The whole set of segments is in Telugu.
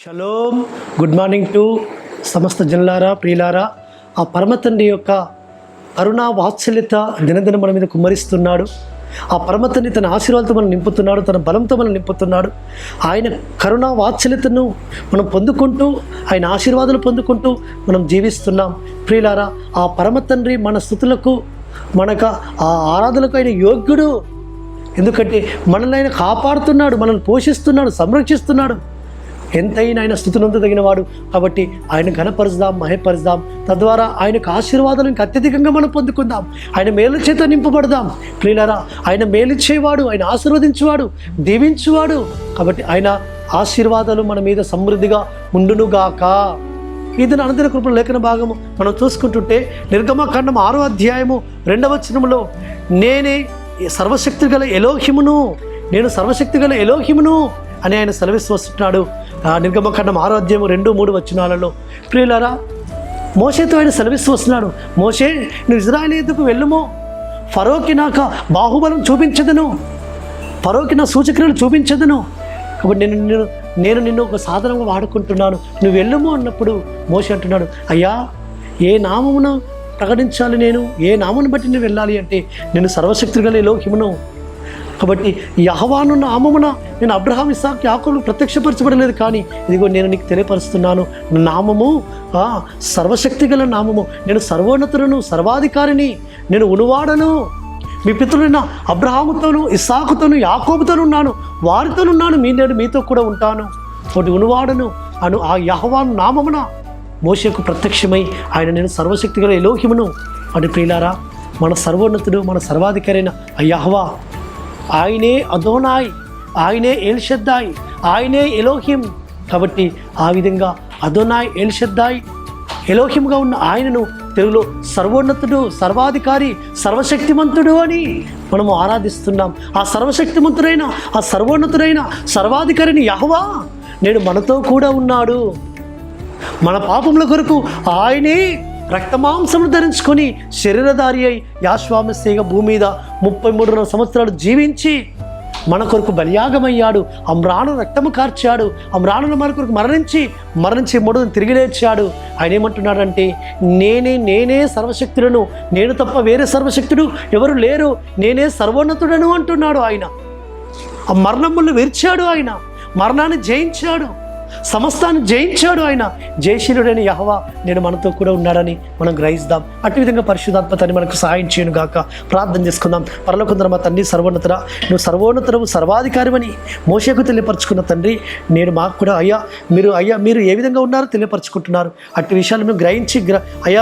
షలోం. గుడ్ మార్నింగ్ టు సమస్త జనులారా, ప్రియులారా. ఆ పరమ తండ్రి యొక్క కరుణా వాత్సల్యత దినదిన మన మీద కుమ్మరిస్తున్నాడు. ఆ పరమ తండ్రి తన ఆశీర్వాదాలతో మనం నింపుతున్నాడు, తన బలంతో మనం నింపుతున్నాడు. ఆయన కరుణా వాత్సల్యతను మనం పొందుకుంటూ, ఆయన ఆశీర్వాదాలు పొందుకుంటూ మనం జీవిస్తున్నాం. ప్రియులారా, ఆ పరమ తండ్రి మన స్తుతులకు, మనకు ఆ ఆరాధనకు ఆయన యోగ్యుడు. ఎందుకంటే మనల్ని ఆయన కాపాడుతున్నాడు, మనల్ని పోషిస్తున్నాడు, సంరక్షిస్తున్నాడు. ఎంతైనా ఆయన స్తుతినందదగిన వాడు. కాబట్టి ఆయన ఘనపరుచుదాం, మహిమపరుచుదాం. తద్వారా ఆయనకు ఆశీర్వాదాలు ఇంకా అత్యధికంగా మనం పొందుకుందాం. ఆయన మేలు చేత నింపబడదాం. ప్రియులారా, ఆయన మేలిచ్చేవాడు, ఆయన ఆశీర్వదించేవాడు, దీవించువాడు. కాబట్టి ఆయన ఆశీర్వాదాలు మన మీద సమృద్ధిగా ఉండునుగాక. ఇది అనంతర కృపల లేఖన భాగము మనం చూసుకుంటుంటే, నిర్గమకాండం 6వ అధ్యాయము 2వ వచనములో, నేనే సర్వశక్తి గల ఎలోహిమును, నేను సర్వశక్తి గల ఎలోహిమును అని ఆయన సెలవిస్తూ వస్తున్నాడు. నిర్గమకాండం 6వ అధ్యాయం 2-3 వచనాలలో. ప్రియులారా, మోషేతో ఆయన సెలవిస్తూ వస్తున్నాడు. మోషే, నువ్వు ఇజ్రాయేలీయులకు వెళ్ళుము, ఫరోకి నాకు బాహుబలం చూపించదను, ఫరోకి నా సూచక్రియలు చూపించదను. కాబట్టి నేను నిన్ను ఒక సాధనంగా వాడుకుంటున్నాను, నువ్వు వెళ్ళుము అన్నప్పుడు మోషే అంటున్నాడు, అయ్యా, ఏ నామమును ప్రకటించాలి, నేను ఏ నామమును బట్టి నేను వెళ్ళాలి అంటే, నేను సర్వశక్తి గల ఎలోహిమును. కాబట్టి యెహోవాను నామమున నేను అబ్రహాం, ఇస్సాకు, యాకోబులకు ప్రత్యక్షపరచబడలేదు, కానీ ఇదిగో నేను నీకు తెలియపరుస్తున్నాను. నామము సర్వశక్తి గల నామము. నేను సర్వోన్నతులను, సర్వాధికారిని, నేను ఉనువాడను. మీ పితరులైన అబ్రహాముతోను, ఇస్సాకుతోను, యాకోబుతోను ఉన్నాను, వారితోనున్నాను, నేడు మీతో కూడా ఉంటాను. ఒకటి ఉనువాడను అను ఆ యెహోవాను నామమున మోషేకు ప్రత్యక్షమై ఆయన నేను సర్వశక్తి గల ఎలోహిమును అని. ప్రియులారా, మన సర్వోన్నతుడు, మన సర్వాధికారి అయిన ఆ యెహోవా, ఆయనే అదోనాయ్, ఆయనే ఎల్షద్దాయ్, ఆయనే ఎలోహిం. కాబట్టి ఆ విధంగా అదోనాయ్, ఎల్షద్దాయ్, ఎలోహింగా ఉన్న ఆయనను తెలుగులో సర్వోన్నతుడు, సర్వాధికారి, సర్వశక్తిమంతుడు అని మనము ఆరాధిస్తున్నాం. ఆ సర్వశక్తిమంతుడైన, ఆ సర్వోన్నతుడైన, సర్వాధికారిని యెహోవా నేడు మనతో కూడా ఉన్నాడు. మన పాపముల కొరకు ఆయనే రక్తమాంసములు ధరించుకొని శరీరధారి అయి యాశ్వామశేగా భూమి మీద 33 సంవత్సరాలు జీవించి మన కొరకు బలియాగమయ్యాడు. అమ్రాను రక్తము కార్చాడు, అమ్రానును మన కొరకు మరణించి మూడోది తిరిగి లేచాడు. ఆయన ఏమంటున్నాడంటే, నేనే సర్వశక్తుడను, నేను తప్ప వేరే సర్వశక్తుడు ఎవరు లేరు, నేనే సర్వోన్నతుడను అంటున్నాడు. ఆయన ఆ మరణములను విరిచాడు, ఆయన మరణాన్ని జయించాడు, సమస్తాన్ని జయించాడు. ఆయన జయశీలుడైన యెహోవా నేను మనతో కూడా ఉన్నాడని మనం గ్రహిస్తాం. అటు విధంగా పరిశుద్ధాత్మతని మనకు సహాయం చేయను గాక. ప్రార్థన చేసుకుందాం. పరలోకమందున్న మా తండ్రి, సర్వోన్నతుడా, నువ్వు సర్వోన్నతుడవు, సర్వాధికారివని మోషేకు తెలియపరచుకున్న తండ్రి, నేను మాకు కూడా మీరు ఏ విధంగా ఉన్నారో తెలియపరచుకుంటున్నారు. అట్టి విషయాలు మేము గ్రహించి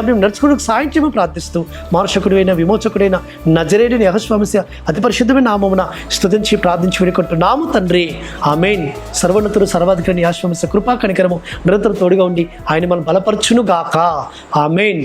మేము నడుచుకోవడానికి సహాయం చేయమని ప్రార్థిస్తూ, మానుషకుడైన, విమోచకుడైన నజరేయుడైన యెహోవా అతి పరిశుద్ధమైన నామమున స్తుతించి ప్రార్థించి వేడుకుంటున్నాము తండ్రి. ఆమేన్. సర్వోన్నతుడు, సర్వాధికారి యెహోవా కృపా కనికరము నిరంతరం తోడుగా ఉండి ఆయన మనం బలపరచును గాక. ఆమేన్.